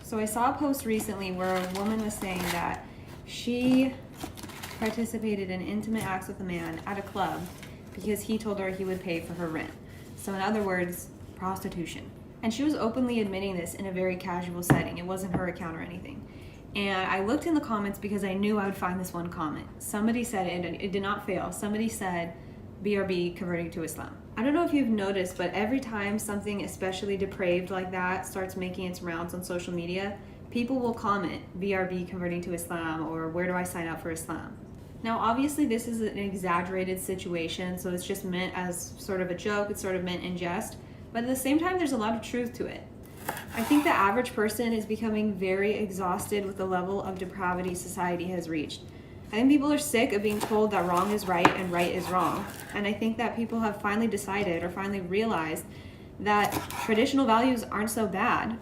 So I saw a post recently where a woman was saying that she participated in intimate acts with a man at a club because he told her he would pay for her rent. So in other words, prostitution. And she was openly admitting this in a very casual setting. It wasn't her account or anything. And I looked in the comments because I knew I would find this one comment. Somebody said it, and it did not fail. Somebody said, BRB converting to Islam. I don't know if you've noticed, but every time something especially depraved like that starts making its rounds on social media, people will comment, BRB converting to Islam, or where do I sign up for Islam? Now, obviously this is an exaggerated situation, so it's just meant as sort of a joke, it's sort of meant in jest, but at the same time, there's a lot of truth to it. I think the average person is becoming very exhausted with the level of depravity society has reached. I think people are sick of being told that wrong is right and right is wrong. And I think that people have finally decided or finally realized that traditional values aren't so bad.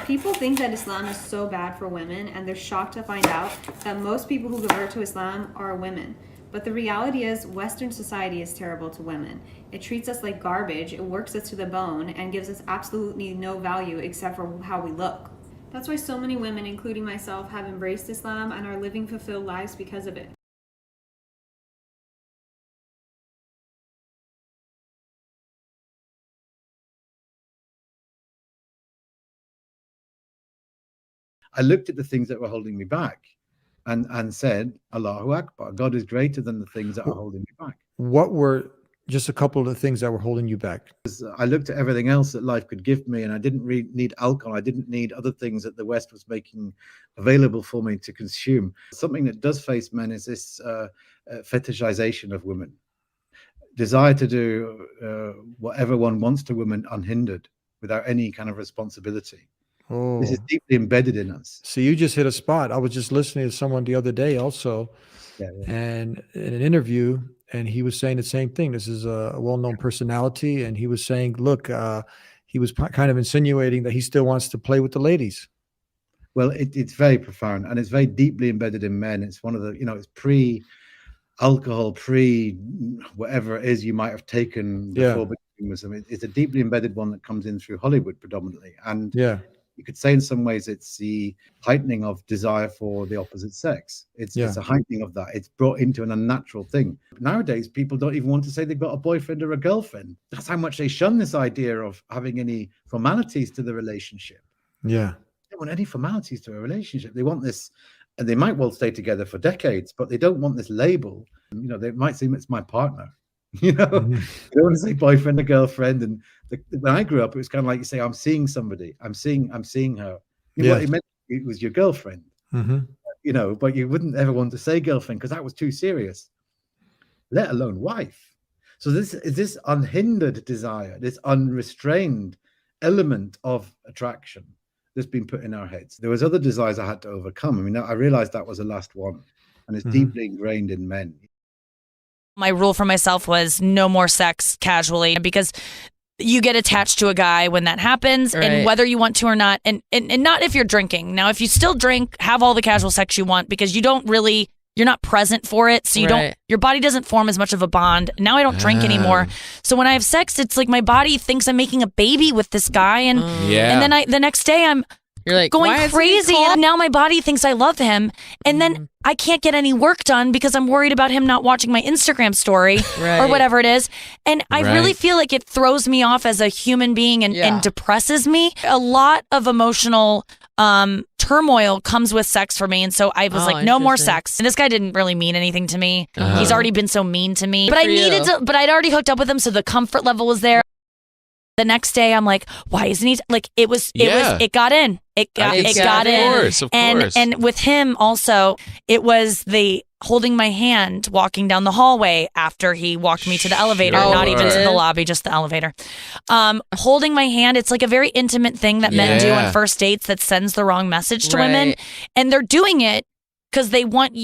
People think that Islam is so bad for women, and they're shocked to find out that most people who convert to Islam are women. But the reality is, Western society is terrible to women. It treats us like garbage, it works us to the bone, and gives us absolutely no value except for how we look. That's why so many women, including myself, have embraced Islam and are living fulfilled lives because of it. I looked at the things that were holding me back and said, Allahu Akbar, God is greater than the things that are holding me back. What were just a couple of the things that were holding you back? I looked at everything else that life could give me, and I didn't really need alcohol. I didn't need other things that the West was making available for me to consume. Something that does face men is this fetishization of women. Desire to do whatever one wants to women unhindered, without any kind of responsibility. Oh, this is deeply embedded in us. So you just hit a spot. I was just listening to someone the other day also, and in an interview, and he was saying the same thing. This is a well-known personality, and he was saying, look, he was kind of insinuating that he still wants to play with the ladies. Well, it's very profound, and it's very deeply embedded in men. It's one of the, it's pre-alcohol, whatever it is you might have taken before becoming Muslim. It's a deeply embedded one that comes in through Hollywood predominantly. And you could say in some ways it's the heightening of desire for the opposite sex. It's a heightening of that. It's brought into an unnatural thing. Nowadays, people don't even want to say they've got a boyfriend or a girlfriend. That's how much they shun this idea of having any formalities to the relationship. Yeah. They don't want any formalities to a relationship. They want this, and they might well stay together for decades, but they don't want this label. They might say it's my partner. They don't want to say boyfriend or girlfriend. And when I grew up, it was kind of like you say, I'm seeing somebody. I'm seeing her. What it meant, it was your girlfriend. But you wouldn't ever want to say girlfriend because that was too serious, let alone wife. So this unhindered desire, this unrestrained element of attraction that's been put in our heads. There was other desires I had to overcome. I mean, I realized that was the last one, and it's deeply ingrained in men. My rule for myself was no more sex casually, because you get attached to a guy when that happens, and whether you want to or not, and not if you're drinking. Now, if you still drink, have all the casual sex you want, because you're not present for it. So your body doesn't form as much of a bond. Now I don't drink anymore. So when I have sex, it's like my body thinks I'm making a baby with this guy. And then the next day you're like, going crazy, and now my body thinks I love him, and then I can't get any work done because I'm worried about him not watching my Instagram story or whatever it is. And I really feel like it throws me off as a human being and depresses me. A lot of emotional turmoil comes with sex for me, and so I was like, no more sex. And this guy didn't really mean anything to me. He's already been so mean to me, but but I'd already hooked up with him, so the comfort level was there. The next day, I'm like, why isn't he like? It got in. It got in. Of course. And with him also, it was the holding my hand walking down the hallway after he walked me to the elevator, not even to the lobby, just the elevator. Holding my hand, it's like a very intimate thing that men do on first dates that sends the wrong message to women, and they're doing it because they want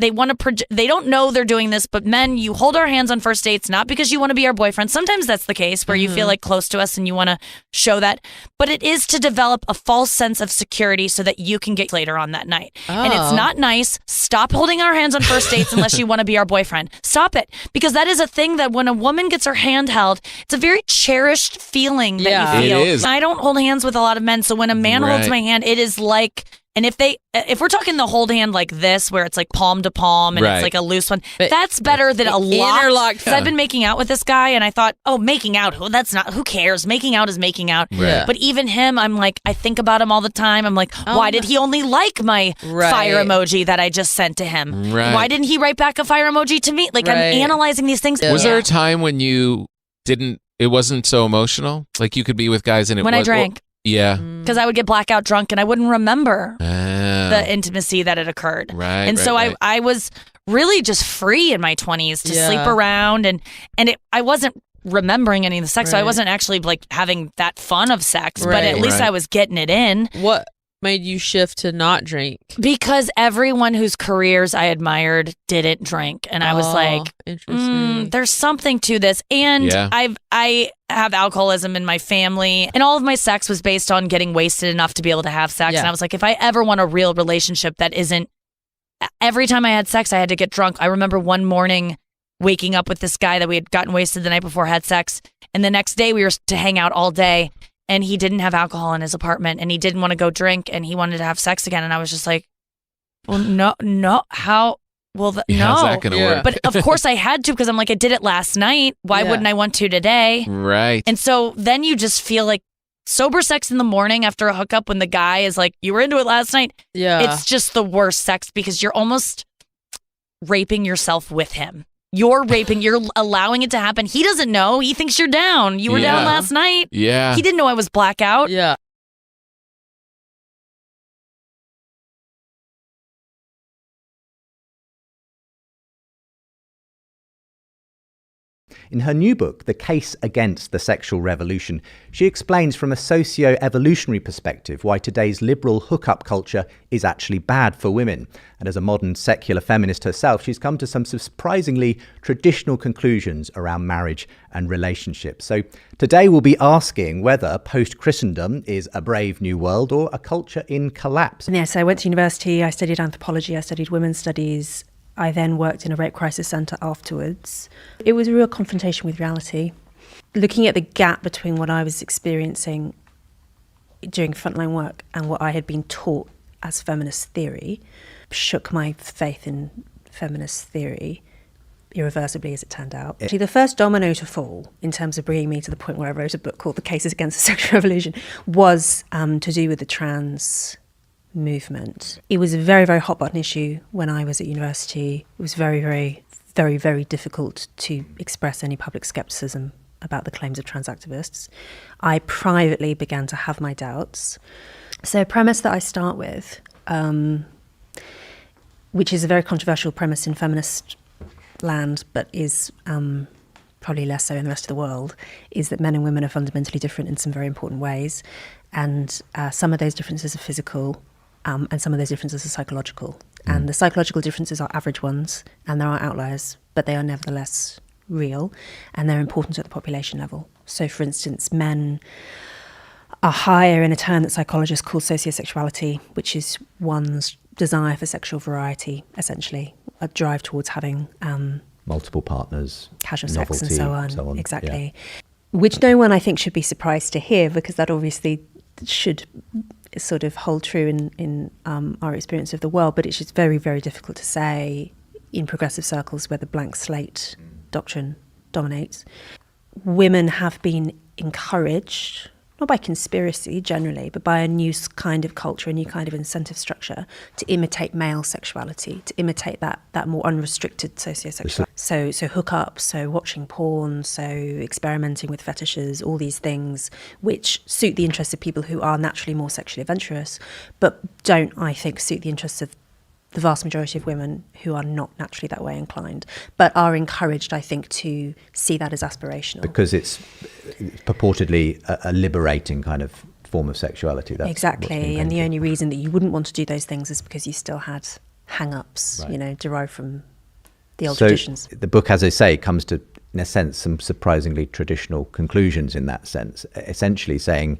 they want to they don't know they're doing this, but men, you hold our hands on first dates not because you want to be our boyfriend. Sometimes that's the case where you feel like close to us and you want to show that, but it is to develop a false sense of security so that you can get later on that night. And it's not nice. Stop holding our hands on first dates unless you want to be our boyfriend. Stop it, because that is a thing that when a woman gets her hand held, it's a very cherished feeling that you feel. It is. I don't hold hands with a lot of men, so when a man holds my hand, it is like, and if we're talking the hold hand like this, where it's like palm to palm and it's like a loose one, that's better than a locked. Because I've been making out with this guy and I thought, oh, making out, who cares? Making out is making out. Right. But even him, I'm like, I think about him all the time. I'm like, why did he only like my fire emoji that I just sent to him? Right. Why didn't he write back a fire emoji to me? Like, I'm analyzing these things. Was there a time when you it wasn't so emotional? Like you could be with guys and it when was... I drank. Yeah. Because I would get blackout drunk and I wouldn't remember the intimacy that had occurred. Right. And so I was really just free in my 20s to sleep around and I wasn't remembering any of the sex. So I wasn't actually like having that fun of sex, but at least I was getting it in. What made you shift to not drink? Because everyone whose careers I admired didn't drink. And I was like, interesting. There's something to this. And I have alcoholism in my family, and all of my sex was based on getting wasted enough to be able to have sex. And I was like, if I ever want a real relationship that isn't, every time I had sex, I had to get drunk. I remember one morning waking up with this guy that we had gotten wasted the night before, had sex. And the next day we were to hang out all day. And he didn't have alcohol in his apartment, and he didn't want to go drink, and he wanted to have sex again. And I was just like, well, no, how? Well, no. How's that going to work? But of course I had to, because I'm like, I did it last night. Why wouldn't I want to today? Right. And so then you just feel like sober sex in the morning after a hookup when the guy is like, you were into it last night. Yeah. It's just the worst sex because you're almost raping yourself with him. You're raping, you're allowing it to happen. He doesn't know. He thinks you're down. You were down last night. Yeah. He didn't know I was blackout. Yeah. In her new book, The Case Against the Sexual Revolution, she explains from a socio-evolutionary perspective why today's liberal hookup culture is actually bad for women. And as a modern secular feminist herself, she's come to some surprisingly traditional conclusions around marriage and relationships. So today we'll be asking whether post-Christendom is a brave new world or a culture in collapse. Yes, I went to university, I studied anthropology, I studied women's studies. I then worked in a rape crisis centre afterwards. It was a real confrontation with reality. Looking at the gap between what I was experiencing during frontline work and what I had been taught as feminist theory shook my faith in feminist theory irreversibly, as it turned out. Actually, the first domino to fall in terms of bringing me to the point where I wrote a book called The Cases Against the Sexual Revolution was to do with the trans movement. It was a very, very hot button issue when I was at university. It was very, very, very, very difficult to express any public skepticism about the claims of trans activists. I privately began to have my doubts. So a premise that I start with, which is a very controversial premise in feminist land, but is probably less so in the rest of the world, is that men and women are fundamentally different in some very important ways. And some of those differences are physical, and some of those differences are psychological. And the psychological differences are average ones, and there are outliers, but they are nevertheless real, and they're important at the population level. So, for instance, men are higher in a term that psychologists call sociosexuality, which is one's desire for sexual variety, essentially, a drive towards having multiple partners, casual novelty, sex, and so on. Yeah. Exactly. Which no one, I think, should be surprised to hear, because that obviously should sort of hold true in our experience of the world, but it's just very, very difficult to say in progressive circles where the blank slate doctrine dominates. Women have been encouraged, not by conspiracy generally, but by a new kind of culture, a new kind of incentive structure to imitate male sexuality, to imitate that more unrestricted sociosexuality. So hookups, so watching porn, so experimenting with fetishes, all these things which suit the interests of people who are naturally more sexually adventurous, but don't, I think, suit the interests of the vast majority of women who are not naturally that way inclined, but are encouraged, I think, to see that as aspirational. Because it's purportedly a liberating kind of form of sexuality. That's exactly, and the only reason that you wouldn't want to do those things is because you still had hang-ups, Right. derived from the old So traditions. the book, as I say, comes to, in a sense, some surprisingly traditional conclusions in that sense, essentially saying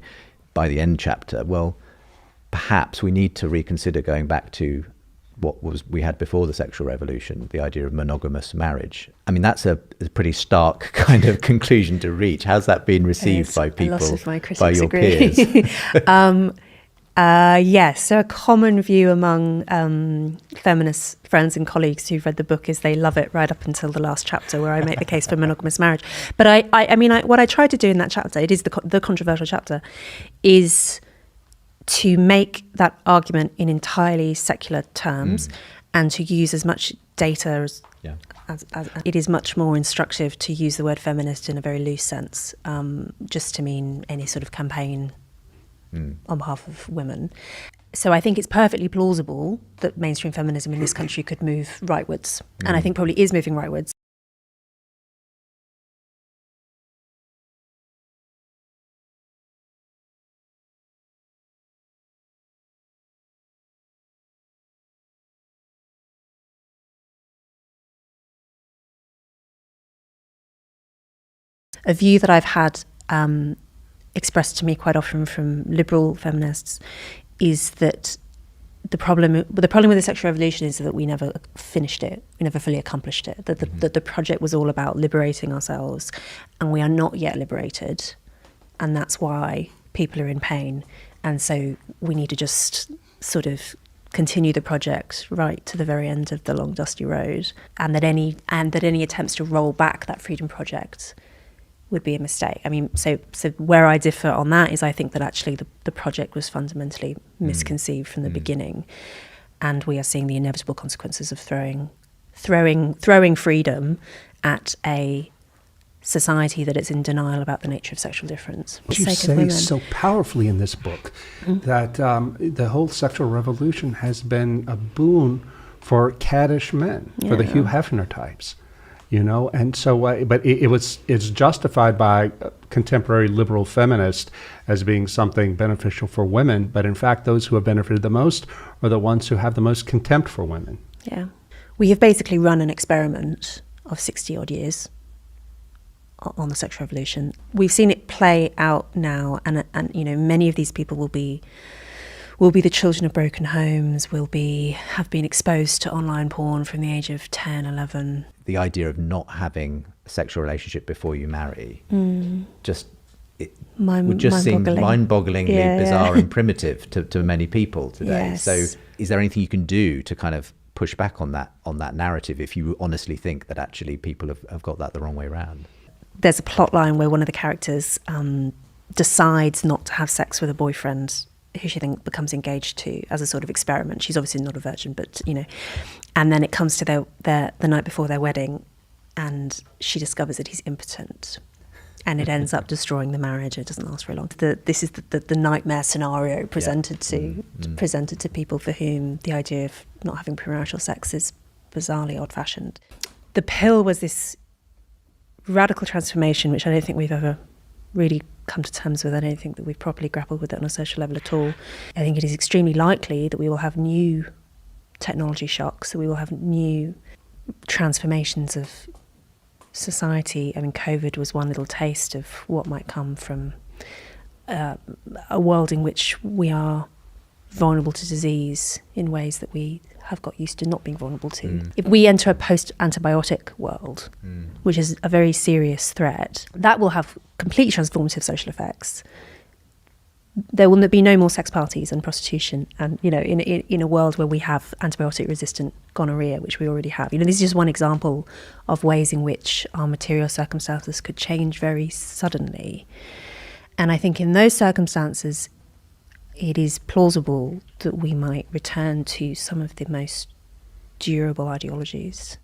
by the end chapter, well, perhaps we need to reconsider going back to what we had before the sexual revolution, the idea of monogamous marriage. I mean, that's a pretty stark kind of conclusion to reach. How's that been received by people, A lot of my critics by your agree. peers? Yes, so a common view among feminist friends and colleagues who've read the book is they love it right up until the last chapter where I make the case for monogamous marriage. But I mean, what I tried to do in that chapter, it is the controversial chapter, is to make that argument in entirely secular terms and to use as much data as it is much more instructive to use the word feminist in a very loose sense, just to mean any sort of campaign on behalf of women. So I think it's perfectly plausible that mainstream feminism in this country could move rightwards, and I think probably is moving rightwards. A view that I've had expressed to me quite often from liberal feminists is that the problem with the sexual revolution is that we never finished it, we never fully accomplished it, that the project was all about liberating ourselves, and we are not yet liberated, and that's why people are in pain, and so we need to just sort of continue the project right to the very end of the long dusty road, and that any attempts to roll back that freedom project would be a mistake. I mean, so where I differ on that is I think that actually the project was fundamentally misconceived from the beginning, and we are seeing the inevitable consequences of throwing freedom at a society that is in denial about the nature of sexual difference. You say so powerfully in this book that the whole sexual revolution has been a boon for caddish men, for the Hugh Hefner types. And so, but it's justified by contemporary liberal feminists as being something beneficial for women. But in fact, those who have benefited the most are the ones who have the most contempt for women. Yeah. We have basically run an experiment of 60 odd years on the sexual revolution. We've seen it play out now, and many of these people will be the children of broken homes, have been exposed to online porn from the age of 10, 11. The idea of not having a sexual relationship before you marry would just seem mind-bogglingly bizarre and primitive to many people today. Yes. So is there anything you can do to kind of push back on that narrative if you honestly think that actually people have got that the wrong way around? There's a plot line where one of the characters decides not to have sex with a boyfriend who she then becomes engaged to as a sort of experiment. She's obviously not a virgin, but and then it comes to the night before their wedding, and she discovers that he's impotent, and it ends up destroying the marriage. It doesn't last very long. This is the nightmare scenario presented to people for whom the idea of not having premarital sex is bizarrely old-fashioned. The pill was this radical transformation, which I don't think we've ever really come to terms with. I don't think that we've properly grappled with it on a social level at all. I think it is extremely likely that we will have new technology shocks, that we will have new transformations of society. I mean, COVID was one little taste of what might come from a world in which we are vulnerable to disease in ways that we have got used to not being vulnerable to. If we enter a post-antibiotic world, which is a very serious threat, that will have completely transformative social effects. There will be no more sex parties and prostitution, and in a world where we have antibiotic-resistant gonorrhea, which we already have. This is just one example of ways in which our material circumstances could change very suddenly. And I think in those circumstances, it is plausible that we might return to some of the most durable ideologies.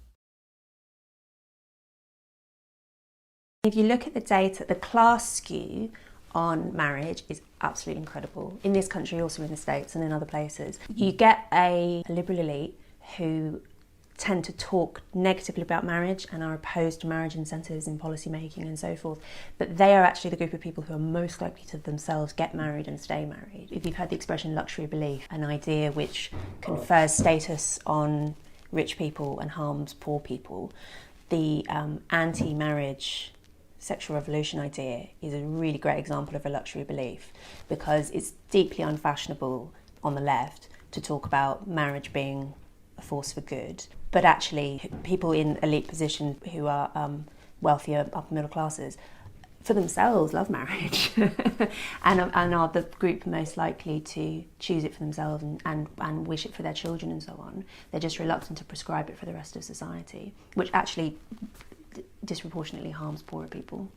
If you look at the data, the class skew on marriage is absolutely incredible. In this country, also in the States and in other places. You get a liberal elite who tend to talk negatively about marriage and are opposed to marriage incentives in policy making and so forth, that they are actually the group of people who are most likely to themselves get married and stay married. If you've heard the expression luxury belief, an idea which confers status on rich people and harms poor people, the anti-marriage sexual revolution idea is a really great example of a luxury belief, because it's deeply unfashionable on the left to talk about marriage being a force for good, but actually people in elite positions who are wealthier upper middle classes for themselves love marriage and are the group most likely to choose it for themselves and wish it for their children and so on. They're just reluctant to prescribe it for the rest of society, which actually disproportionately harms poorer people.